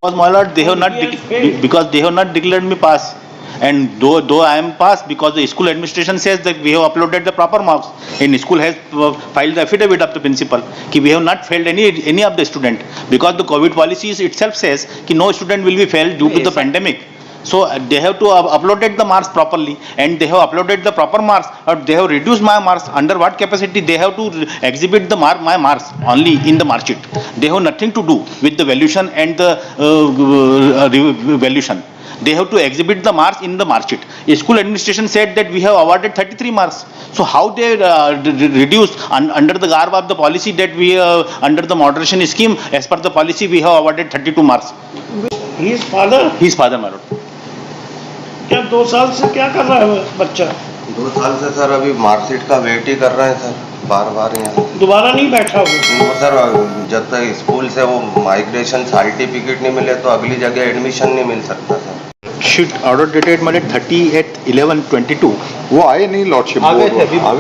Because my lord, they have not because they have not declared me pass, and though I am pass, because the school administration says that we have uploaded the proper marks, and school has filed the affidavit of the principal कि we have not failed any of the student, because the COVID policies itself says कि no student will be failed due to the pandemic. So they have to uploaded the marks properly, and they have uploaded the proper marks, or they have reduced my marks. Under what capacity they have to exhibit the my marks only in the mark sheet? They have nothing to do with the valuation and the valuation. They have to exhibit the marks in the mark sheet. School administration said that we have awarded 33 marks. So how they reduce under the garb of the policy that we under the moderation scheme, as per the policy we have awarded 32 marks. His father? His father, my lord. क्या 2 साल से क्या कर रहा है बच्चा? 2 साल से सर अभी मार्कशीट का वेट ही कर रहे हैं सर, बार यहाँ दोबारा नहीं बैठा वो सर। जब तक स्कूल से वो माइग्रेशन सर्टिफिकेट नहीं मिले तो अगली जगह एडमिशन नहीं मिल सकता सर। शीट ऑर्डर डेटेड मैंने 30/11/22। वो आए नहीं लॉर्डशिप,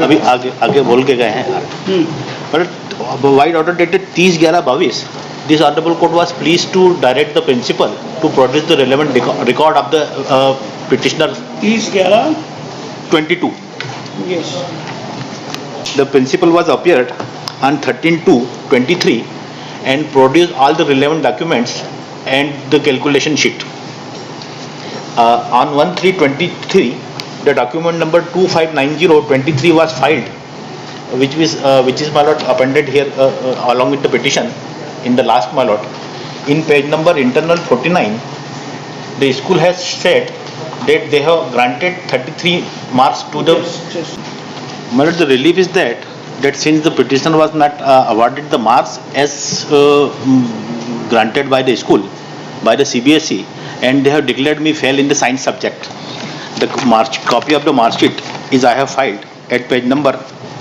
अभी आगे बोल के गए हैं। But wide order dated 30/11/22। This honorable court was pleased to direct the principal to produce the relevant record of the petitioner 30/11/22. Yes. The principal was appeared on 13/2/23 and produced all the relevant documents and the calculation sheet. On 1/3/23, the document number 2590/23 was filed, which is my lord appended here along with the petition in the last my lord. In page number internal 49, the school has said that they have granted 33 marks to the. Yes. My lord, the relief is that since the petitioner was not awarded the marks as granted by the school, by the CBSE, and they have declared me fail in the science subject. The copy of the mark sheet is I have filed at page number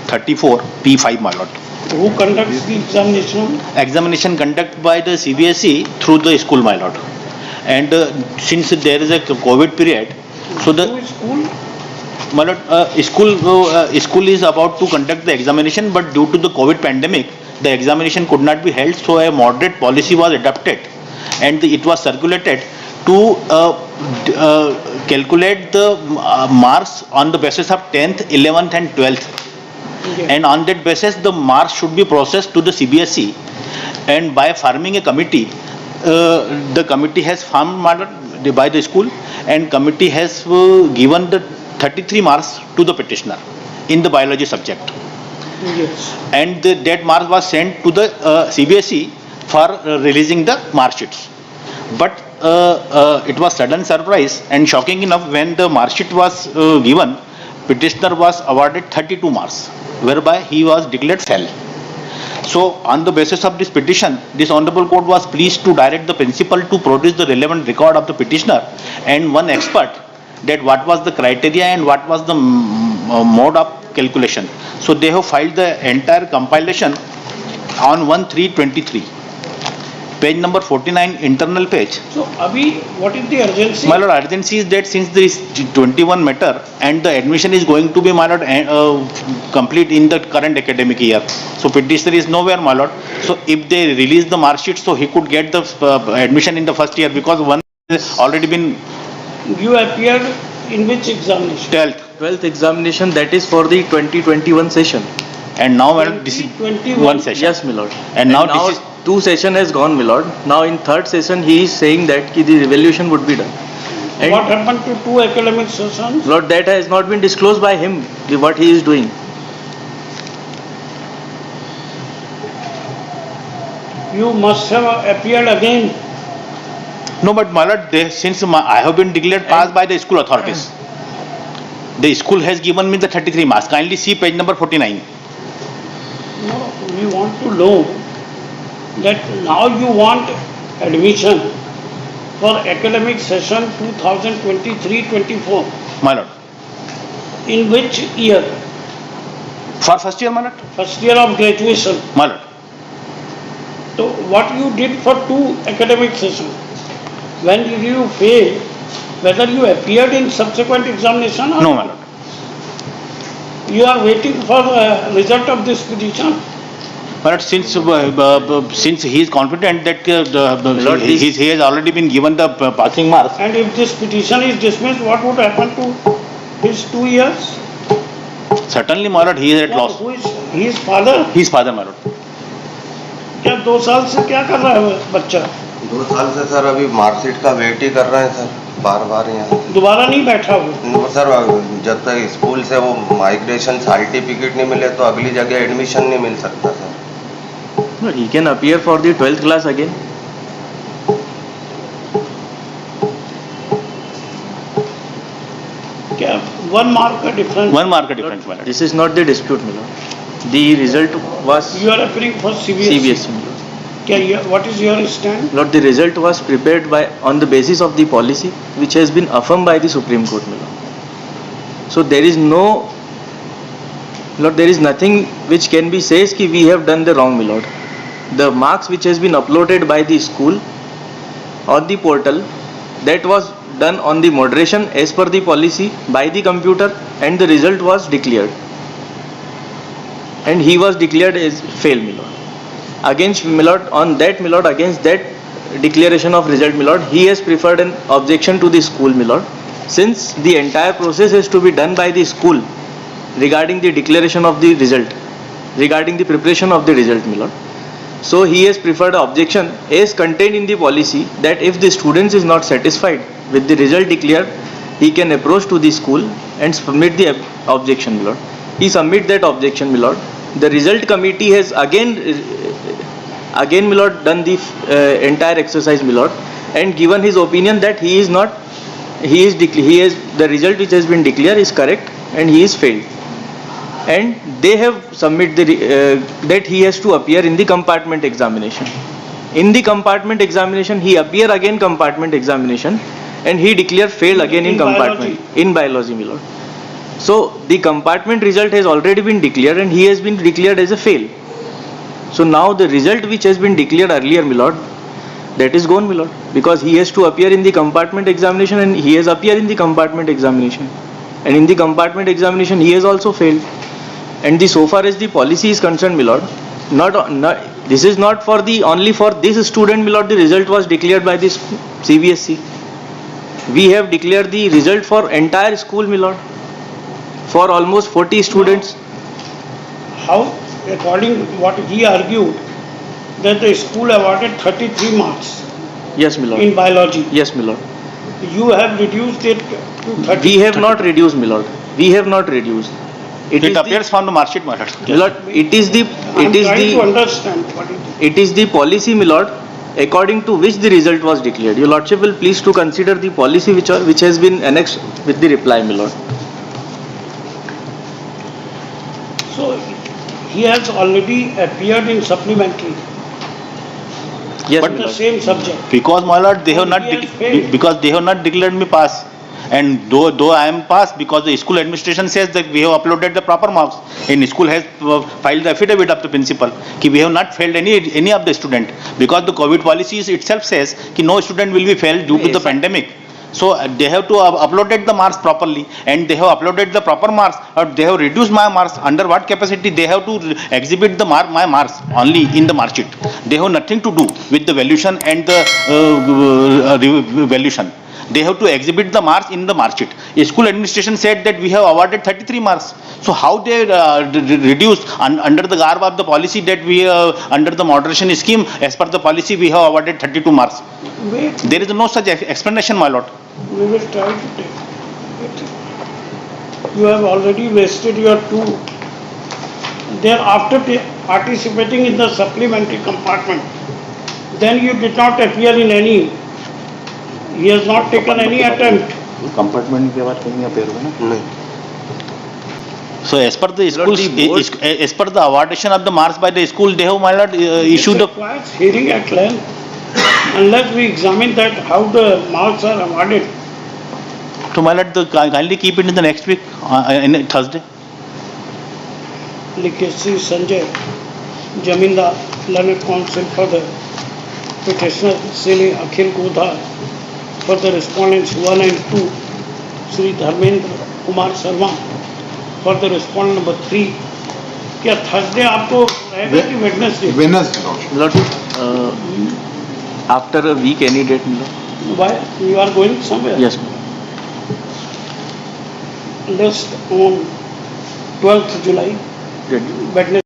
34 P5, my lord. Who conducts the examination? Examination conducted by the CBSE through the school, my lord. And since there is a COVID period, so the school? My lord, school is about to conduct the examination, but due to the COVID pandemic, the examination could not be held. So a moderate policy was adopted, and it was circulated to calculate the marks on the basis of 10th, 11th, and 12th. Okay. And on that basis, the marks should be processed to the CBSE, and by forming a committee, the committee has formed by the school, and committee has given the 33 marks to the petitioner in the biology subject. Yes. And that mark was sent to the CBSE for releasing the mark sheets. But it was sudden surprise and shocking enough when the mark sheet was given, petitioner was awarded 32 marks, whereby he was declared fail. So on the basis of this petition, this honorable court was pleased to direct the principal to produce the relevant record of the petitioner and one expert, that what was the criteria and what was the mode of calculation. So they have filed the entire compilation on 1/3/23, page number 49, internal page. So abhi what is the urgency? My lord, urgency is that since there is 21 matter and the admission is going to be, my lord, complete in the current academic year, so petitioner is nowhere, my lord. So if they release the mark sheet, so he could get the admission in the first year, because one has already been. You appeared in which examination? 12th examination, that is for the 2021 session. And now, madam, this is 2021 one session. Yes, my lord. And now this is 2 session has gone, my lord. Now in 3rd session he is saying that the evaluation would be done. And what happened to 2 academic sessions? lord, that has not been disclosed by him, what he is doing. You must have appeared again. no, but my lord, since I have been declared pass by the school authorities, the school has given me the 33 marks. Kindly see page number 49. No, we want to know that now you want admission for academic session 2023-24. My lord, In which year? for first year, my lord. First year of graduation. My lord, So what you did for 2 academic sessions? When did you fail? Whether you appeared in subsequent examination or no, my lord. you are waiting for the result of this petition? But since he is confident that Lord, he has already been given the passing marks. And if this petition is dismissed, what would happen to his 2 years? Certainly, my lord, he is at loss. Who is his father? His father, my lord. क्या 2 साल से क्या कर रहा है बच्चा? 2 साल से सर अभी मार्कशीट का वेट ही कर रहे हैं सर, बार बार यहाँ। दोबारा नहीं बैठा वो? सर जब तक स्कूल से वो माइग्रेशन सर्टिफिकेट नहीं मिले तो अगली जगह एडमिशन नहीं मिल सकता sir. No, he can appear for the 12th class again. क्या 1 मार्क का difference? 1 mark difference, my lord. This is not the dispute, my lord. The result was You are appearing for CBSE. CBSE, my lord. क्या what is your stand? Lord, the result was prepared by on the basis of the policy which has been affirmed by the Supreme Court, my lord. So there is no, Lord, there is nothing which can be says कि we have done the wrong, my lord. The marks which has been uploaded by the school on the portal, that was done on the moderation as per the policy by the computer, and the result was declared. And he was declared as fail, my lord. Against, my lord, on that, my lord, against that declaration of result, my lord, he has preferred an objection to the school, my lord. Since the entire process has to be done by the school regarding the declaration of the result, regarding the preparation of the result, my lord. So he has preferred objection as contained in the policy that if the student is not satisfied with the result declared, he can approach to the school and submit the objection, my lord. He submit that objection, my lord. The result committee has again, my lord, done the entire exercise, my lord, and given his opinion that he is not, the result which has been declared is correct and he is failed. And they have submitted that he has to appear in the compartment examination. In the compartment examination, he appear again compartment examination, and he declare fail again in compartment in biology, my lord. So the compartment result has already been declared, and he has been declared as a fail. So now the result which has been declared earlier, my lord, that is gone, my lord, because he has to appear in the compartment examination, and he has appeared in the compartment examination, and in the compartment examination he has also failed. And so far as the policy is concerned, my lord, this is not for the only for this student, my lord. The result was declared by this CBSE. We have declared the result for entire school, my lord, for almost 40 students. How, according to what he argued, that the school awarded 33 marks Yes, my lord. in biology. Yes, my lord. You have reduced it to 30. We have not reduced, my lord. We have not reduced. It appears from the mark sheet, my lord. My lord, it is the I'm trying to understand what it is. it is the policy, my lord, according to which the result was declared. Your lordship will please to consider the policy which has been annexed with the reply, my lord. So he has already appeared in supplementary Yes, But my the lord. same subject. Because, my lord, they have not He has failed. because they have not declared me pass. And though I am passed, because the school administration says that we have uploaded the proper marks, and school has filed the affidavit of the principal कि we have not failed any of the student, because the COVID policies itself says कि no student will be failed due to the pandemic. So they have to uploaded the marks properly, and they have uploaded the proper marks, or they have reduced my marks. Under what capacity they have to exhibit the my marks only in the mark sheet. They have nothing to do with the valuation and the valuation. They have to exhibit the marks in the mark sheet. A school administration said that we have awarded 33 marks. So how they reduced under the garb of the policy that we under the moderation scheme, as per the policy we have awarded 32 marks. Wait, There is no such explanation, my lord. we will try to take it. You have already wasted your 2. Thereafter participating in the supplementary compartment, then you did not appear in any. He has not taken any attempt. Compartment के बात कहीं appear होगा ना? नहीं। So as per the Lord, school, the board- as per the awardation of the marks by the school, they have, my lord, issued It the. requires hearing at length, unless we examine that how the marks are awarded. To my lord, kindly keep it in the next week, in Thursday. Likesi Sanjay, Jamindar, learned counsel for the petitioner, Sili Akhil Godha, for the respondents 1 and 2, Sri Dharmendra Kumar Sharma, for the respondent number 3, क्या Thursday आपको रहेगा कि Wednesday? Wednesday, Lordship. Milord, after a week, any date, Milord? Why? You are going somewhere? Yes, Milord. Just on 12th July, Did- Wednesday.